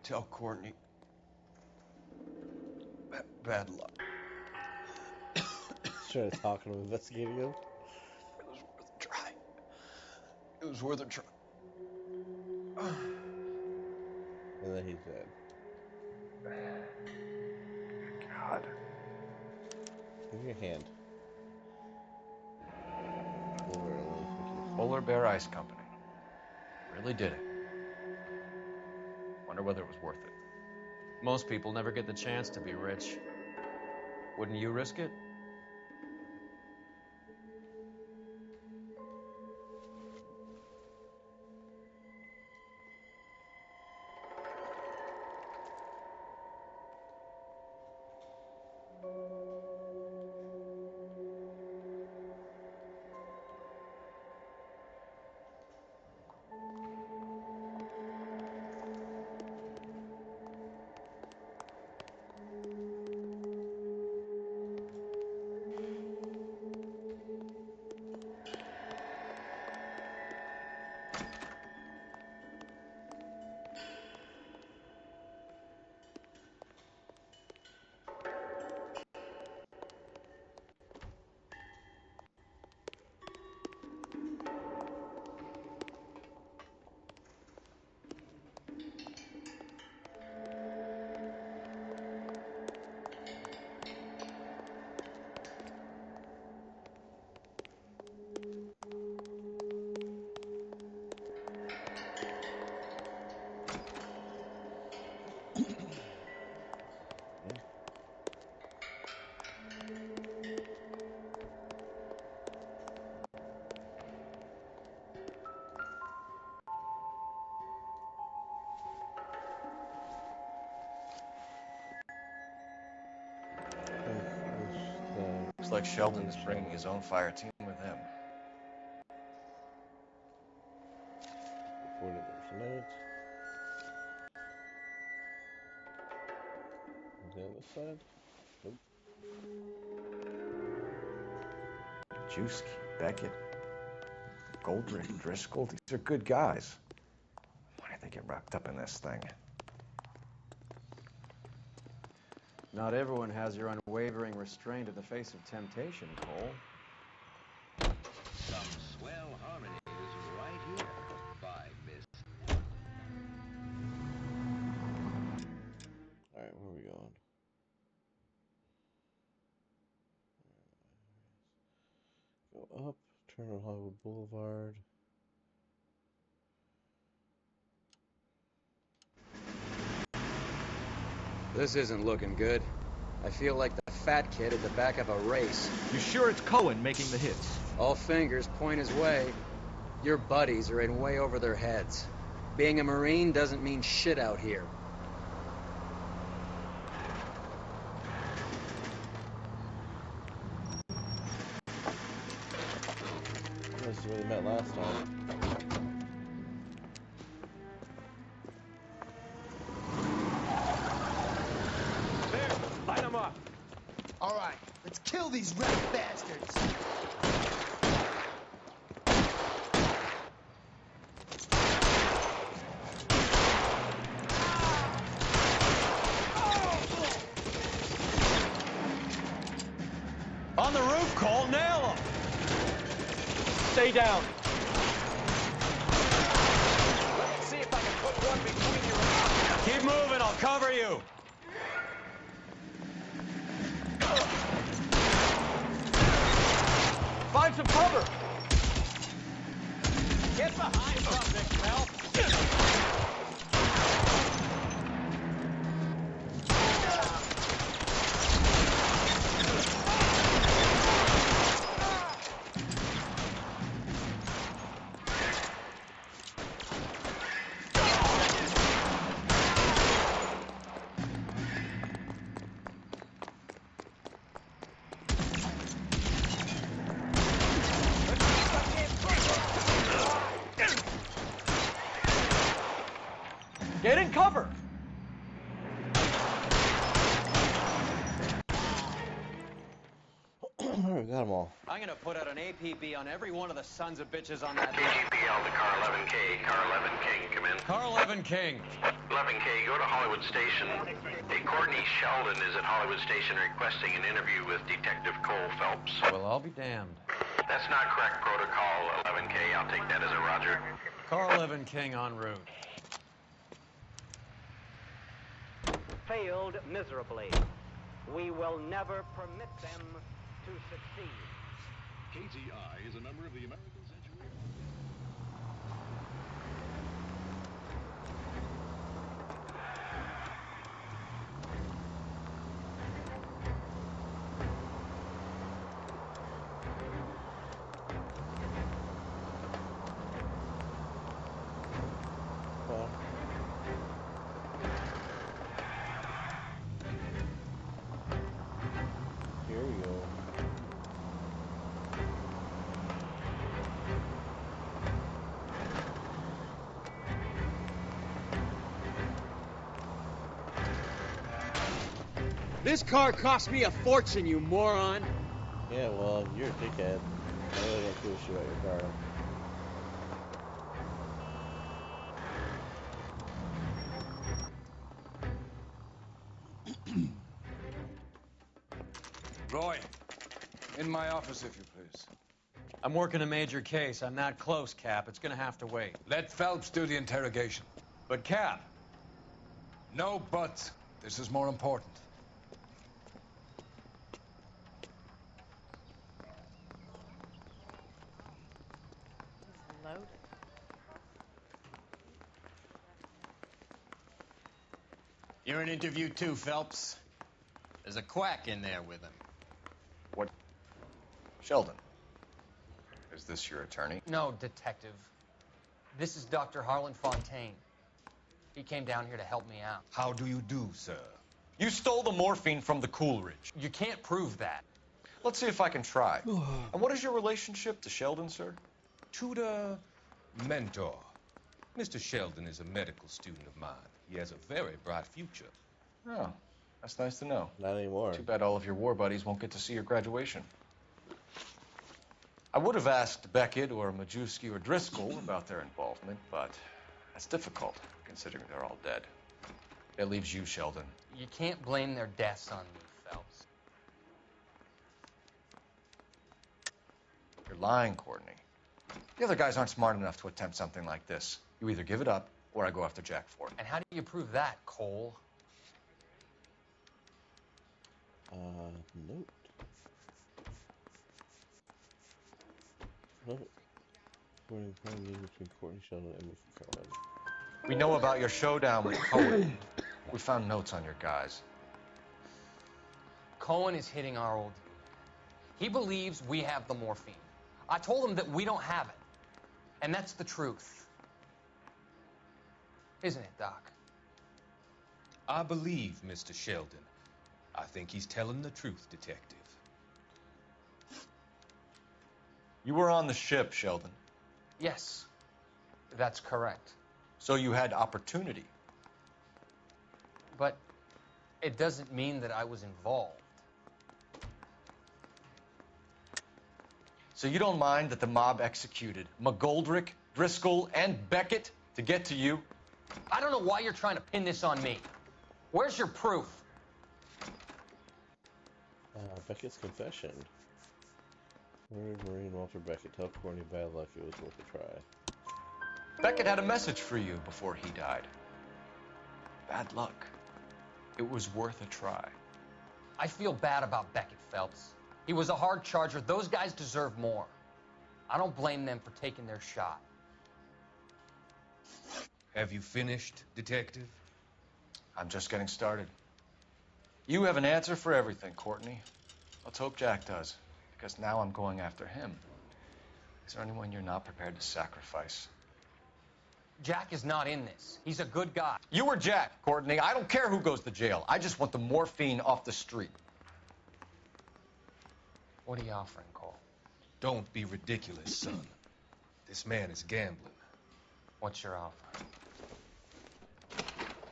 Tell Courtney. Bad luck. Started talking to investigating him. It was worth a try. It was worth a try. And then he's dead. God. Give me your hand. Polar Bear Ice Company. Really did it. Wonder whether it was worth it. Most people never get the chance to be rich. Wouldn't you risk it? Looks like Sheldon is bringing his own fire team with him. 40 minutes. The other side? Nope. Juice, Beckett, Goldrick, Driscoll, these are good guys. Why did they get wrapped up in this thing? Not everyone has your unwavering restraint in the face of temptation, Cole. Some swell harmonies right here by Miss. Alright, where are we going? Go up, turn on Hollywood Boulevard. This isn't looking good. I feel like the fat kid at the back of a race. You sure it's Cohen making the hits? All fingers point his way. Your buddies are in way over their heads. Being a Marine doesn't mean shit out here. This is where they met last time. Light them up. All right, let's kill these red bastards. On the roof, Cole, nail him! Stay down. Let me see if I can put one between your eyes. Keep moving, I'll cover you. Find some cover. Get behind something, Mel. Get in cover. Alright, we got them all. I'm gonna put out an APB on every one of the sons of bitches on that. KGPL to car 11K. Car 11 King, come in. Car 11 King. 11K, go to Hollywood Station. Hey, Courtney Sheldon is at Hollywood Station requesting an interview with Detective Cole Phelps. Well, I'll be damned. That's not correct protocol, 11K. I'll take that as a roger. Car 11 King en route. Failed miserably. We will never permit them to succeed. KTI is a member of the American Century. Well, here we go. This car cost me a fortune, you moron! Yeah, well, you're a dickhead. I really don't give a shit about your car. Roy, in my office, if you please. I'm working a major case. I'm that close, Cap. It's gonna have to wait. Let Phelps do the interrogation. But, Cap. No buts. This is more important. Loaded. You're in interview too, Phelps. There's a quack in there with him. What? Sheldon. Is this your attorney? No, detective. This is Dr. Harlan Fontaine. He came down here to help me out. How do you do, sir? You stole the morphine from the Coolidge. You can't prove that. Let's see if I can try. And what is your relationship to Sheldon, sir? Tutor, mentor. Mr. Sheldon is a medical student of mine. He has a very bright future. Oh, that's nice to know. Not anymore. Too bad all of your war buddies won't get to see your graduation. I would have asked Beckett or Majewski or Driscoll about their involvement, but that's difficult, considering they're all dead. That leaves you, Sheldon. You can't blame their deaths on me, Phelps. You're lying, Courtney. The other guys aren't smart enough to attempt something like this. You either give it up, or I go after Jack for it. And how do you prove that, Cole? Note. Note. Between Courtney Sheldon and Mickey Cohen. We know about your showdown with Cohen. We found notes on your guys. Cohen is hitting our old dude. He believes we have the morphine. I told him that we don't have it. And that's the truth. Isn't it, Doc? I believe Mr. Sheldon. I think he's telling the truth, Detective. You were on the ship, Sheldon. Yes, that's correct. So you had opportunity. But it doesn't mean that I was involved. So you don't mind that the mob executed McGoldrick, Driscoll, and Beckett to get to you? I don't know why you're trying to pin this on me. Where's your proof? Beckett's confession. Marine Walter Beckett, tell Courtney bad luck, it was worth a try. Beckett had a message for you before he died. Bad luck. It was worth a try. I feel bad about Beckett, Phelps. He was a hard charger. Those guys deserve more. I don't blame them for taking their shot. Have you finished, Detective? I'm just getting started. You have an answer for everything, Courtney. Let's hope Jack does, because now I'm going after him. Is there anyone you're not prepared to sacrifice? Jack is not in this. He's a good guy. You or Jack, Courtney. I don't care who goes to jail. I just want the morphine off the street. What are you offering, Cole? Don't be ridiculous, son. This man is gambling. What's your offer?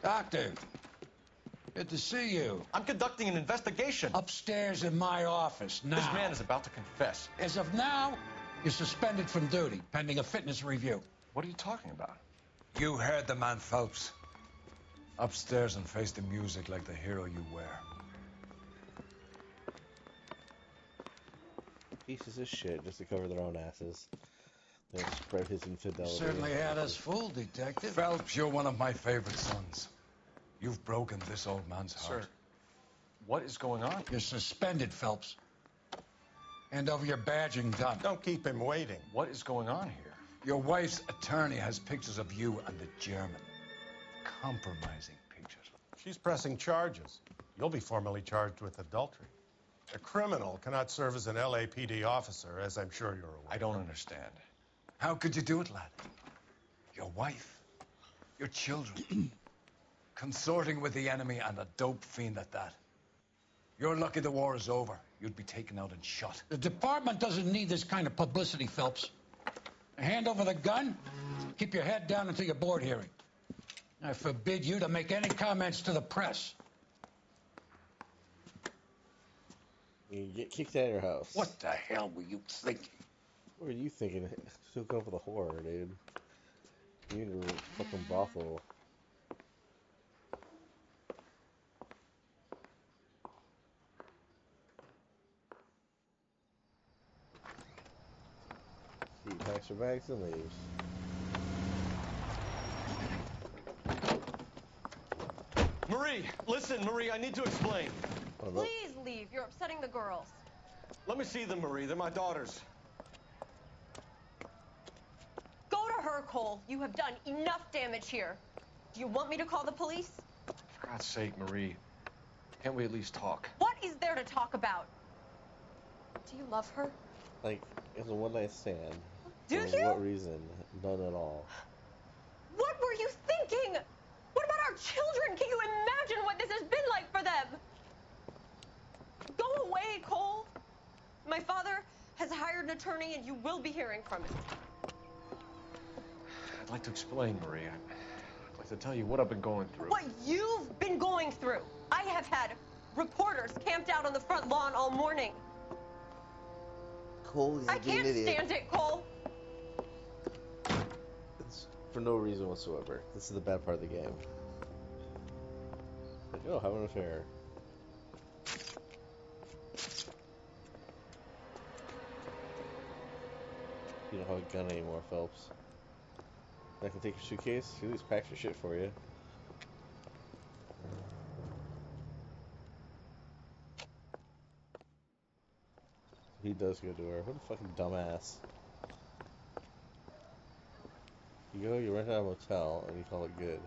Doctor, good to see you. I'm conducting an investigation. Upstairs in my office now. This man is about to confess. As of now, you're suspended from duty, pending a fitness review. What are you talking about? You heard the man, Phelps. Upstairs and face the music like the hero you were. Pieces of shit just to cover their own asses. They spread his infidelity. Certainly had us fooled, Detective. Phelps, you're one of my favorite sons. You've broken this old man's heart. Sir, what is going on? You're suspended, Phelps. Hand over your badge and gun. Don't keep him waiting. What is going on here? Your wife's attorney has pictures of you and the German. Compromising pictures. She's pressing charges. You'll be formally charged with adultery. A criminal cannot serve as an LAPD officer, as I'm sure you're aware. I don't understand. How could you do it, lad? Your wife, your children, consorting with the enemy and a dope fiend at that. You're lucky the war is over. You'd be taken out and shot. The department doesn't need this kind of publicity, Phelps. Hand over the gun, keep your head down until your board hearing. I forbid you to make any comments to the press. You get kicked out of your house. What the hell were you thinking? What were you thinking? Hook up with a whore, dude. You need a fucking brothel. He packs her bags and leaves. Marie, listen, Marie, I need to explain. Please leave. You're upsetting the girls. Let me see them, Marie. They're my daughters. Go to her, Cole. You have done enough damage here. Do you want me to call the police? For God's sake, Marie. Can't we at least talk? What is there to talk about? Do you love her? Like, it's a one-night stand. Do For you? what reason? None at all. What were you thinking? What about our children? Can you imagine what this has been like for them? Go away, Cole. My father has hired an attorney, and you will be hearing from him. I'd like to explain, Marie. I'd like to tell you what I've been going through. What you've been going through. I have had reporters camped out on the front lawn all morning. Cole, I can't stand it, Cole. It's for no reason whatsoever. This is the bad part of the game. Like, oh, have an affair. You don't have a gun anymore, Phelps. I can take your suitcase. At least pack your shit for you. He does go to her. What a fucking dumbass. You rent out a motel, and you call it good.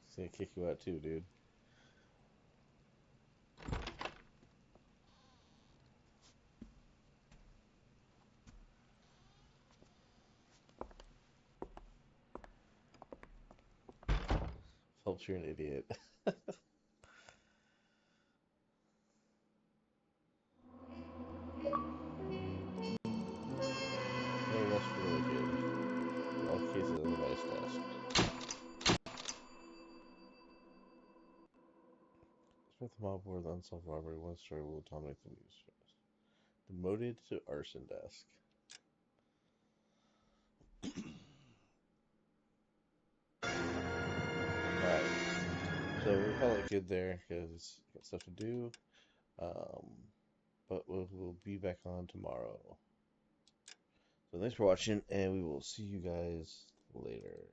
He's gonna kick you out too, dude. Phelps, you're an idiot. Oh, that's really good. All cases on the vice desk. Smith mob war the unsolved robbery. One story will dominate the news. Demoted to arson desk. Alright. So we'll call it good there because got stuff to do. But we'll be back on tomorrow. So thanks for watching, and we will see you guys later.